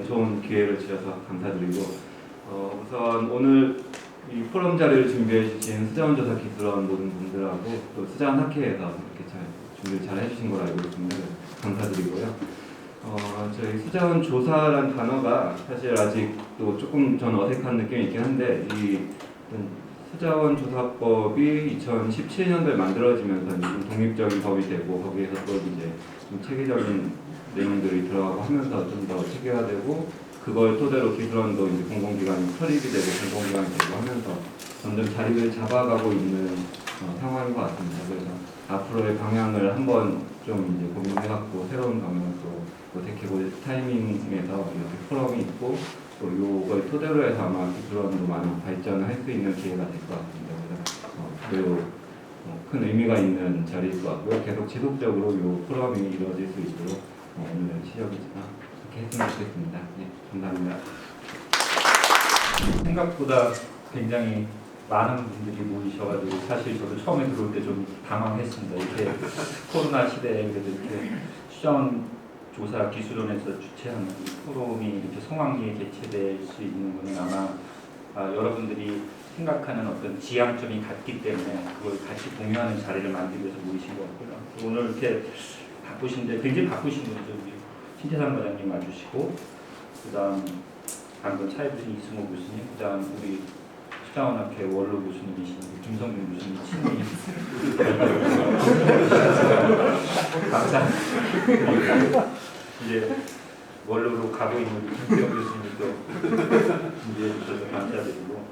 좋은 기회를 주셔서 감사드리고 우선 오늘 이 포럼 자리를 준비해 주신 수자원조사기술원 모든 분들하고 또 수자원학회에서 이렇게 잘 준비를 잘 해주신 걸 알고 있습니다. 감사드리고요. 저희 수자원조사란 단어가 사실 아직도 조금 전 어색한 느낌이 있긴 한데 이 수자원조사법이 2017년도에 만들어지면서 좀 독립적인 법이 되고 거기에서 또 이제 좀 체계적인 내용들이 들어가고 하면서 좀 더 체계화되고 그걸 토대로 기술원도 이제 공공기관이 설립이 되고 공공기관이 되고 하면서 점점 자리를 잡아가고 있는 상황인 것 같습니다. 그래서 앞으로의 방향을 한번 좀 이제 고민해갖고 새로운 방향을 또 모색해볼 타이밍에서 이렇게 포럼이 있고 또 요걸 토대로 해서 아마 기술원도 많은 발전을 할 수 있는 기회가 될 것 같습니다. 그래서 매우 큰 의미가 있는 자리일 것 같고요. 계속 지속적으로 요 포럼이 이루어질 수 있도록 오늘 시작이지만 그렇게 했으면 좋겠습니다. 네, 감사합니다. 생각보다 굉장히 많은 분들이 모이셔가지고 사실 저도 처음에 들어올 때 좀 당황했습니다. 이렇게 코로나 시대에 그래도 이렇게 수자원조사 기술원에서 주최하는 이 포럼이 이렇게 성황리에 개최될 수 있는 것은 아마 여러분들이 생각하는 어떤 지향점이 같기 때문에 그걸 같이 공유하는 자리를 만들기 위해서 모이신 것 같고요. 오늘 이렇게 바쁘신데 굉장히 바쁘신 분들 우리 신태상 과장님 와주시고 그다음 방금 차해주신 이승호 교수님, 그다음 우리 수자원학회 원로 교수님이신 김성균 교수님 친구님 감사합니다. 이제 원로로 가고 있는 김태형 교수님도 준비해 주셔서 감사드리고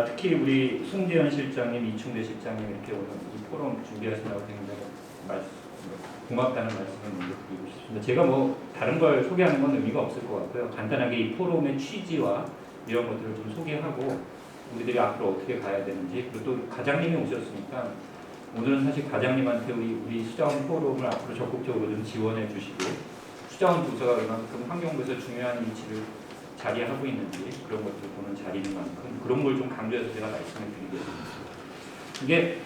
특히 우리 송재현 실장님, 이충대 실장님 이렇게 오늘 이 포럼 준비하시느라고 굉장히 고맙다는 말씀을 먼저 드리고 싶습니다. 제가 뭐 다른 걸 소개하는 건 의미가 없을 것 같고요. 간단하게 이 포럼의 취지와 이런 것들을 좀 소개하고 우리들이 앞으로 어떻게 가야 되는지 그리고 또 과장님이 오셨으니까 오늘은 사실 과장님한테 우리 수자원 포럼을 앞으로 적극적으로 좀 지원해 주시고 수자원 조사가 얼만큼 환경부에서 중요한 위치를 자리하고 있는지 그런 것들을 보는 자리인 만큼 그런 걸 좀 강조해서 제가 말씀을 드리겠습니다. 이게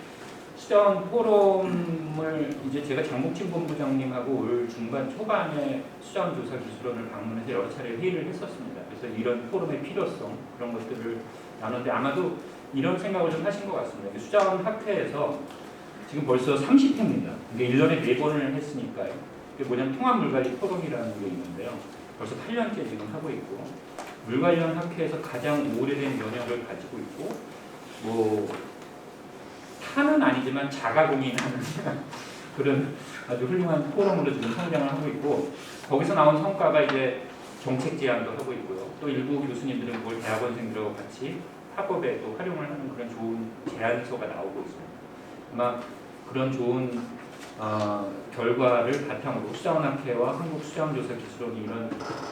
수자원 포럼을 이제 제가 장목진 본부장님하고 올 중반 초반에 수자원 조사 기술원을 방문해서 여러 차례 회의를 했었습니다. 그래서 이런 포럼의 필요성 그런 것들을 나눴는데 아마도 이런 생각을 좀 하신 것 같습니다. 수자원 학회에서 지금 벌써 30회입니다. 이게 1년에 4번을 했으니까요. 이게 뭐냐면 통합물관리 포럼이라는 게 있는데요. 벌써 8년째 지금 하고 있고 물 관련 학회에서 가장 오래된 연역을 가지고 있고 뭐 타는 아니지만 자가공인하는 그런 아주 훌륭한 포럼으로 지금 성장을 하고 있고 거기서 나온 성과가 이제 정책 제안도 하고 있고요. 또 일부 교수님들은 그걸 대학원생들하고 같이 학업에 또 활용을 하는 그런 좋은 제안서가 나오고 있습니다. 아마 그런 좋은 결과를 바탕으로 수자원학회와 한국수자원조사기술원이 이런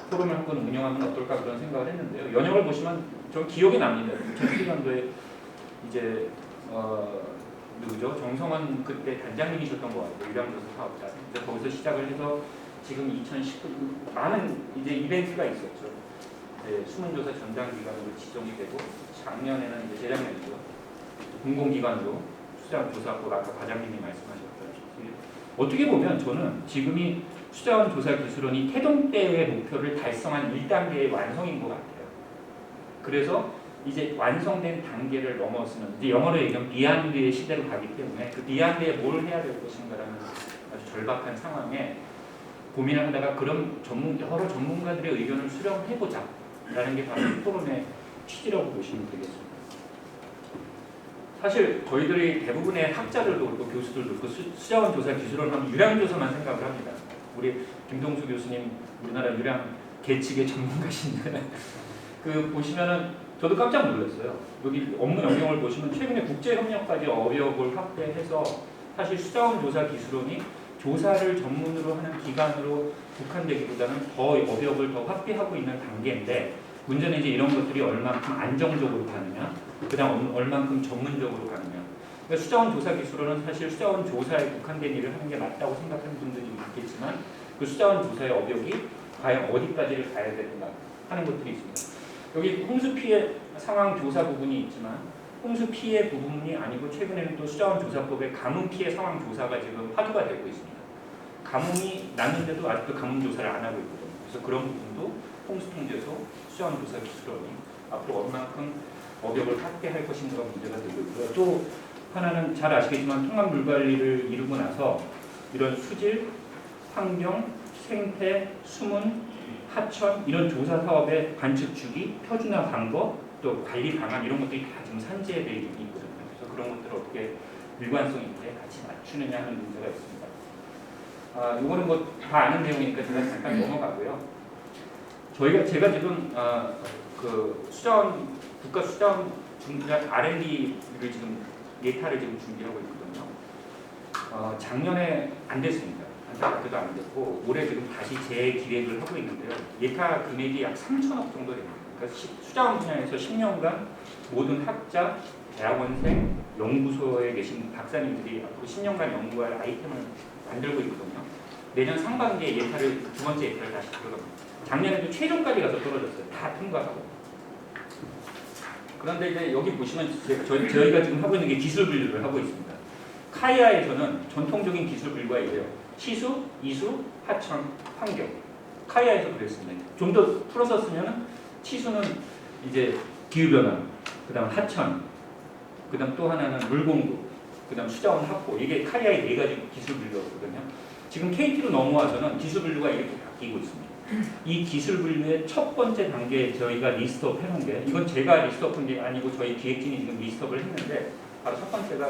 포럼을 한번 운영하면 어떨까 그런 생각을 했는데요. 연역을 보시면 저 기억이 납니다. 2007년도에 이제 누구죠? 정성원 그때 단장님이셨던 것 같고 유량조사 사업자. 그래서 거기서 시작을 해서 지금 2019 많은 이제 이벤트가 있었죠. 네, 수문조사 전담 기관으로 지정이 되고 작년에는 이제 재작년이죠. 공공기관으로 수자원조사법 아까 과장님이 말씀하셨던 어떻게 보면 저는 지금이 수자원조사기술원이 태동 때의 목표를 달성한 1단계의 완성인 것 같아요. 그래서 이제 완성된 단계를 넘어서는 이제 영어로 얘기하면 비안드의 시대로 가기 때문에 그 비안드에 뭘 해야 될 것인가라는 아주 절박한 상황에 고민을 하다가 그런 여러 전문가들의 의견을 수렴해보자 라는 게 바로 포럼의 취지라고 보시면 되겠습니다. 사실 저희들이 대부분의 학자들도 그렇고 교수들도 그렇고 수자원조사 기술원 하면 유량조사만 생각을 합니다. 우리 김동수 교수님 우리나라 유량 계측의 전문가신데 그 보시면은 저도 깜짝 놀랐어요. 여기 업무 영역을 보시면 최근에 국제협력까지 어벽을 확대해서 사실 수자원조사 기술원이 조사를 전문으로 하는 기관으로 국한되기보다는 더 어벽을 더 확대하고 있는 단계인데 문제는 이제 이런 것들이 얼만큼 안정적으로 가느냐 그다음 얼만큼 전문적으로 가느냐 그러니까 수자원조사기술원은 사실 수자원조사에 국한된 일을 하는 게 맞다고 생각하는 분들이 있겠지만 그 수자원조사의 어벽이 과연 어디까지를 가야 되는가 하는 것들이 있습니다. 여기 홍수 피해 상황 조사 부분이 있지만 홍수 피해 부분이 아니고 최근에는 또 수자원조사법의 가뭄 피해 상황 조사가 지금 화두가 되고 있습니다. 가뭄이 났는데도 아직도 가뭄 조사를 안 하고 있거든요. 그래서 그런 부분도 홍수통제소, 수자원조사 기술원이 앞으로 얼마만큼 업역을 확대할 것인가가 문제가 되고 있고요. 또 하나는 잘 아시겠지만 통합물관리를 이루고 나서 이런 수질, 환경, 생태, 수문, 하천 이런 조사 사업의 관측 주기, 표준화 방법, 또 관리 방안 이런 것들이 다 지금 산재에 대해 있거든요. 그래서 그런 것들을 어떻게 일관성 있게 같이 맞추느냐 하는 문제가 있습니다. 이거는 뭐 다 아는 내용이니까 제가 잠깐 넘어가고요. 제가 지금 그 수자원 국가 수자원 중간 R&D를 지금 예타를 지금 준비하고 있거든요. 작년에 안 됐습니다. 안타깝게도 안 됐고 올해 지금 다시 재기획을 하고 있는데요. 예타 금액이 약 3천억 정도 됩니다. 그러니까 수자원 분야에서 10년간 모든 학자, 대학원생, 연구소에 계신 박사님들이 앞으로 10년간 연구할 아이템을 만들고 있거든요. 내년 상반기에 예타를 두 번째 예타를 다시 들어갑니다. 작년에도 최종까지 가서 떨어졌어요. 다 통과하고. 그런데 이제 여기 보시면 저희가 지금 하고 있는 게 기술 분류를 하고 있습니다. 카이아에서는 전통적인 기술 분류가 있어요. 치수, 이수, 하천, 환경. 카이아에서 그랬습니다. 좀 더 풀어서 쓰면은 치수는 이제 기후변화, 그다음 하천, 그다음 또 하나는 물공급, 그다음 수자원 확보. 이게 카이아의 네 가지 기술 분류였거든요. 지금 KT로 넘어와서는 기술 분류가 이렇게 바뀌고 있습니다. 이 기술 분류의 첫 번째 단계에 저희가 리스트업 해놓은 게 이건 제가 리스트업한 게 아니고 저희 기획진이 지금 리스트업을 했는데 바로 첫 번째가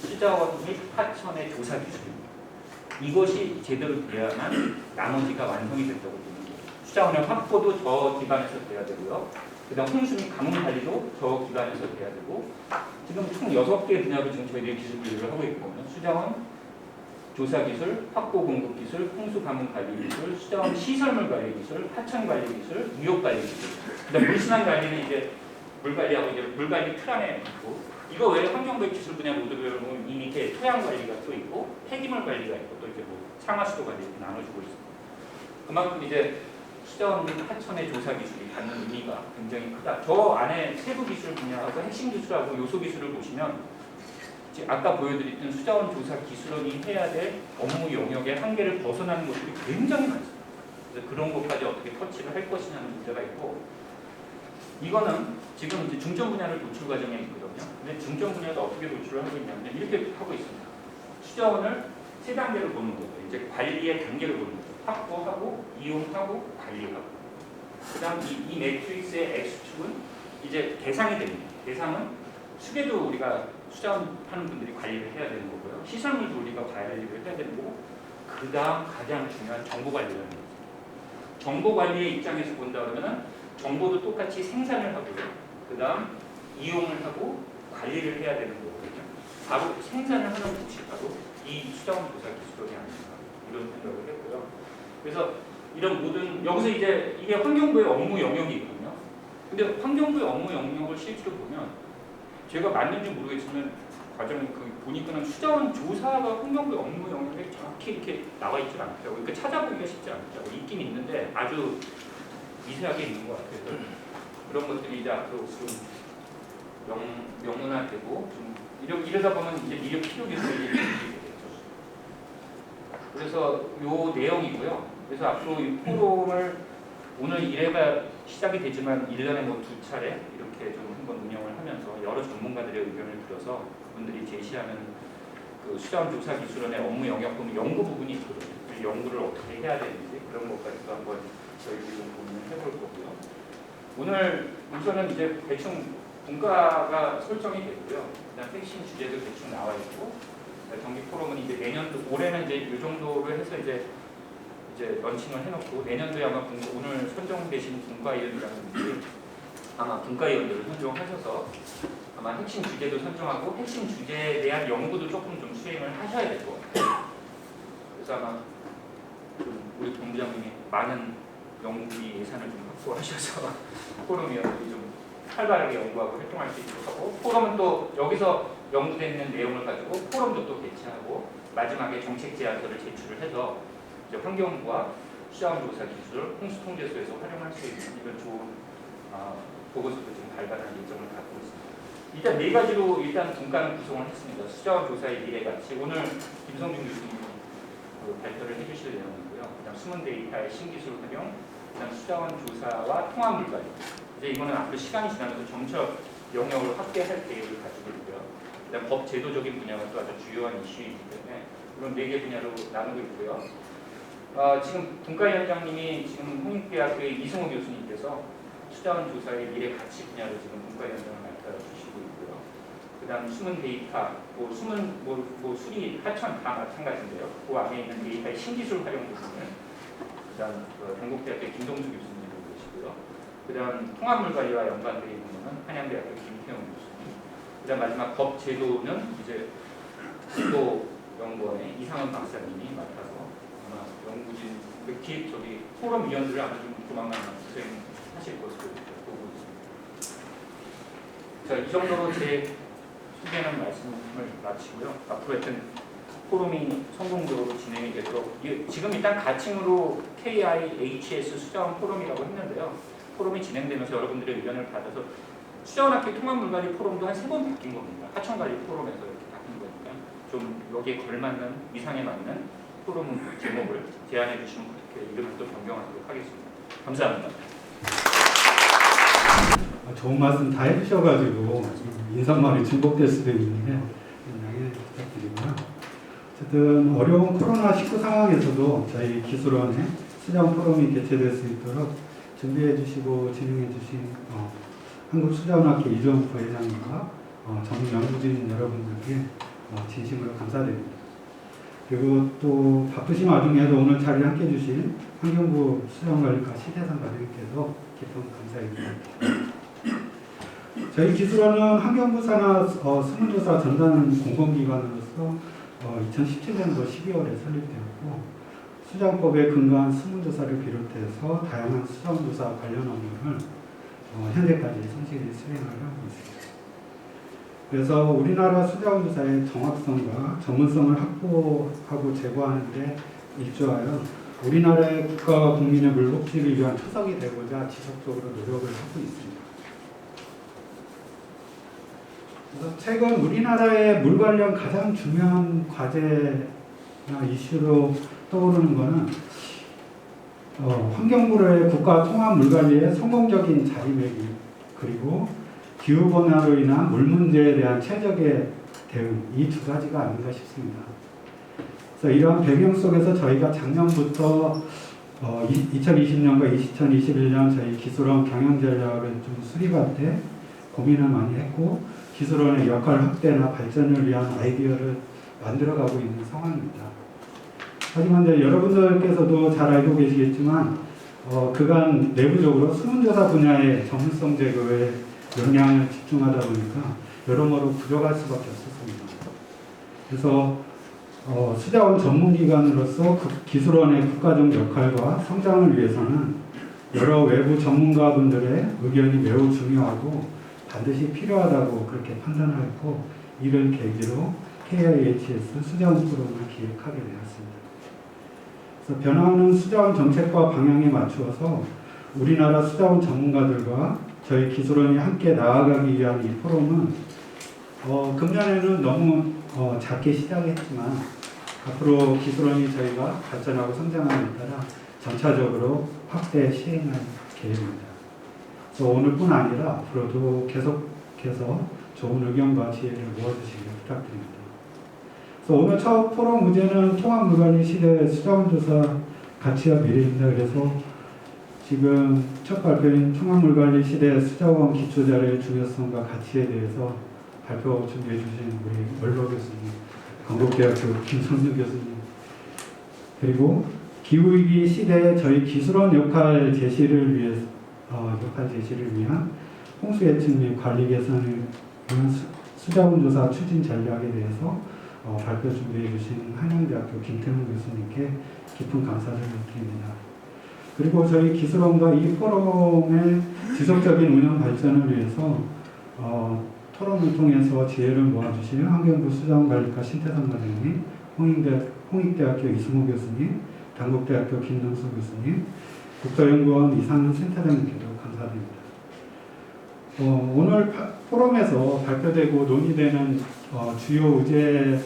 수자원 및 하천의 조사 기술입니다. 이것이 제대로 돼야만 나머지가 완성이 된다고 보는 거예요. 수자원의 확보도 저 기반에서 돼야 되고요. 그다음 홍수 및 가뭄 관리도 저 기반에서 돼야 되고 지금 총 6개 분야로 지금 저희들이 기술 분류를 하고 있거든요. 수자원 조사 기술, 확보 공급 기술, 홍수 가뭄 관리 기술, 수자원 시설물 관리 기술, 하천 관리 기술, 무역 관리 기술. 그다음 물순환 관리는 이제 물 관리하고 이제 물 관리 틀 안에 있고 이거 외에 환경부의 기술 분야 모두별로 이미 이렇게 토양 관리가 또 있고 폐기물 관리가 있고 또 이제 뭐 상하수도 관리 이렇게 나눠주고 있습니다. 그만큼 이제 수자원 및 하천의 조사 기술이 갖는 의미가 굉장히 크다. 저 안에 세부 기술 분야하고 핵심 기술하고 요소 기술을 보시면 아까 보여드렸던 수자원 조사 기술원이 해야 될 업무 영역의 한계를 벗어나는 것들이 굉장히 많습니다. 그래서 그런 것까지 어떻게 터치를 할 것이냐는 문제가 있고 이거는 지금 이제 중점 분야를 노출 과정에 있거든요. 근데 중점 분야도 어떻게 노출을 하고 있냐면 이렇게 하고 있습니다. 수자원을 세 단계로 보는 거죠. 이제 관리의 단계를 보는 거죠. 확보하고 이용하고 관리하고. 그다음 이 매트릭스의 X축은 이제 대상이 됩니다. 대상은 수계도 우리가 수자원 하는 분들이 관리를 해야 되는 거고요. 시설물도 우리가 관리를 해야 되는 거고 그 다음 가장 중요한 정보 관리라는 거죠. 정보 관리의 입장에서 본다 그러면 정보도 똑같이 생산을 하고요. 그 다음 이용을 하고 관리를 해야 되는 거거든요. 바로 생산을 하는 곳이 바로 이 수자원 조사 기술원이 아닌가 이런 생각을 했고요. 그래서 이런 모든 여기서 이제 이게 환경부의 업무 영역이 있거든요. 근데 환경부의 업무 영역을 실제로 보면 제가 맞는지 모르겠지만 과정에 보니까는 수자원 조사가 환경부의 업무 영역에 정확히 이렇게 나와 있지 않더라고요. 그러니까 찾아보기가 쉽지 않더라고요. 있긴 있는데 아주 미세하게 있는 것 같아요. 그런 것들이 이제 앞으로 좀 명문화되고 좀 이러다 보면 이제 미래 필요 기술이 되겠죠. 그래서 요 내용이고요. 그래서 앞으로 이 포럼을 오늘 1회가 시작이 되지만 1년에 뭐 2차례 이렇게 좀 한번 운영을 하면서 여러 전문가들의 의견을 들어서 그분들이 제시하는 그 수자원 조사 기술원의 업무 영역 보면 연구 부분이 있거든요. 그 연구를 어떻게 해야 되는지 그런 것까지도 한번 저희들이 좀 고민을 해볼 거고요. 오늘 우선은 이제 대충 분과가 설정이 되고요. 그다음 핵심 주제도 대충 나와 있고 정기 포럼은 이제 내년도 올해는 이제 이 정도로 해서 이제 런칭을 해놓고 내년도에 아마 오늘 선정되신 분과위원이라는 분들이 아마 분과위원들을 선정하셔서 아마 핵심 주제도 선정하고 핵심 주제에 대한 연구도 조금 좀 수행을 하셔야 될 것 같아요. 그래서 아마 우리 본부장님이 많은 연구비 예산을 좀 확보하셔서 포럼위원들이 좀 활발하게 연구하고 활동할 수 있도록 하고 포럼은 또 여기서 연구되어 있는 내용을 가지고 포럼도 또 개최하고 마지막에 정책 제안서를 제출을 해서 이제 환경부와 수자원 조사 기술, 홍수통제소에서 활용할 수 있는 이런 좋은 보고서도 지금 발간할 예정을 갖고 있습니다. 일단 네 가지로 일단 분과는 구성을 했습니다. 수자원 조사의 미래가치 오늘 김성준 교수님이 발표를 해주실 내용이고요. 그다음 숨은 데이터의 신기술 활용, 그다음 수자원 조사와 통합 물갈이. 이제 이거는 앞으로 시간이 지나면서 점차 영역을 확대할 계획을 가지고 있고요. 그다음 법 제도적인 분야가 또 아주 주요한 이슈이기 때문에 이런 4개 분야로 나누고 있고요. 지금 분과위원장님이 지금 홍익대학교의 이승호 교수님께서 수자원 조사의 미래 가치 분야로 지금 분과위원장을 맡아주시고 있고요. 그다음 숨은 데이터, 숨은 수리, 하천 다 마찬가지인데요. 그 안에 있는 데이터의 신기술 활용 부분을 그다음 단국대학교 김동수 교수님이 계시고요. 그다음 통합물관리와 연관되어 있는 것은 한양대학교 김태용 교수님. 그다음 마지막 법 제도는 이제 국도연구원의 이상은 박사님이 맡아서 아마 연구진 뒤 포럼 위원들을 아마 좀 조만간 수행하실 것으로 보고 있습니다. 자, 이 정도로 제 소개하는 말씀을 마치고요. 앞으로 하여튼 포럼이 성공적으로 진행이 되도록 지금 일단 가칭으로 KIHS 수자원 포럼이라고 했는데요. 포럼이 진행되면서 여러분들의 의견을 받아서 수자원학교 통합물관리 포럼도 한 3번 바뀐 겁니다. 하천관리 포럼에서 이렇게 바뀐 거니까 좀 여기에 걸맞는 위상에 맞는 포럼 제목을 제안해 주시면 그렇게 이름을 또 변경하도록 하겠습니다. 감사합니다. 좋은 말씀 다 해주셔가지고 인사말이 중복될 수도 있는데 양해 부탁드리고요. 어쨌든 어려운 코로나19 상황에서도 저희 기술원의 수자원 포럼이 개최될 수 있도록 준비해 주시고 진행해 주신 한국수자원학회 이종훈 부회장님과 전문 연구진 여러분들께 진심으로 감사드립니다. 그리고 또 바쁘신 와중에도 오늘 자리에 함께 해주신 환경부 수자원관리과 시대상 과장님께도 깊은 감사드립니다. 저희 기술원은 환경부 산하 수문조사 전담 공공기관으로서 2017년도 12월에 설립되었고 수자원법에 근거한 수문조사를 비롯해서 다양한 수자원조사 관련 업무를 현재까지 성실히 수행을 하고 있습니다. 그래서 우리나라 수자원조사의 정확성과 전문성을 확보하고 제고하는 데 일조하여 우리나라의 국가와 국민의 물복지를 위한 초석이 되고자 지속적으로 노력을 하고 있습니다. 그래서 최근 우리나라의 물 관련 가장 중요한 과제나 이슈로 떠오르는 것은 환경부의 국가 통합 물관리의 성공적인 자리매김 그리고 기후변화로 인한 물 문제에 대한 최적의 대응 이 2가지가 아닌가 싶습니다. 그래서 이러한 배경 속에서 저희가 작년부터 2020년과 2021년 저희 기술원 경영전략을 좀 수립할 때 고민을 많이 했고 기술원의 역할 확대나 발전을 위한 아이디어를 만들어가고 있는 상황입니다. 하지만 이제 여러분들께서도 잘 알고 계시겠지만 그간 내부적으로 수문조사 분야의 전문성 제고에 역량을 집중하다 보니까 여러모로 부족할 수밖에 없었습니다. 그래서 수자원 전문기관으로서 기술원의 국가적 역할과 성장을 위해서는 여러 외부 전문가분들의 의견이 매우 중요하고 반드시 필요하다고 그렇게 판단하였고 이를 계기로 KIHS 수자원 포럼을 기획하게 되었습니다. 그래서 변화하는 수자원 정책과 방향에 맞추어서 우리나라 수자원 전문가들과 저희 기술원이 함께 나아가기 위한 이 포럼은 금년에는 너무 작게 시작했지만 앞으로 기술원이 저희가 발전하고 성장하는 데 따라 점차적으로 확대 시행할 계획입니다. 그래서 오늘뿐 아니라 앞으로도 계속해서 좋은 의견과 지혜를 모아주시길 부탁드립니다. 그래서 오늘 첫 포럼 주제는 통합물관리 시대 수자원조사 가치와 미래입니다. 그래서 지금 첫 발표인 통합물관리 시대 수자원 기초자료의 중요성과 가치에 대해서 발표 준비해 주신 우리 원로 교수님, 건국대학교 김성준 교수님, 그리고 기후위기 시대에 저희 기술원 역할 제시를 위한 홍수 예측 및 관리 개선을 위한 수자원조사 추진 전략에 대해서 발표 준비해 주신 한양대학교 김태훈 교수님께 깊은 감사를 드립니다. 그리고 저희 기술원과 이 포럼의 지속적인 운영 발전을 위해서 토론을 통해서 지혜를 모아주신 환경부 수자원관리과 신태상 과장님, 홍익대학교 이승호 교수님, 단국대학교 김동수 교수님, 국가연구원 이상은 센터장님께도 감사드립니다. 오늘 포럼에서 발표되고 논의되는 주요 의제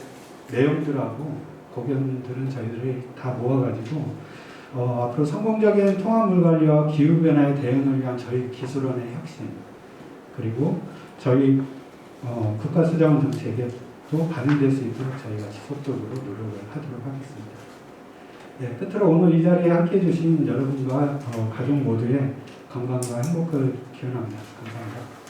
내용들하고 고견들은 저희들이 다 모아가지고 앞으로 성공적인 통합물 관리와 기후 변화에 대응을 위한 저희 기술원의 혁신, 그리고 저희 국가수자원 정책에도 반영될 수 있도록 저희가 지속적으로 노력을 하도록 하겠습니다. 네, 끝으로 오늘 이 자리에 함께해 주신 여러분과 가족 모두의 건강과 행복을 기원합니다. 감사합니다.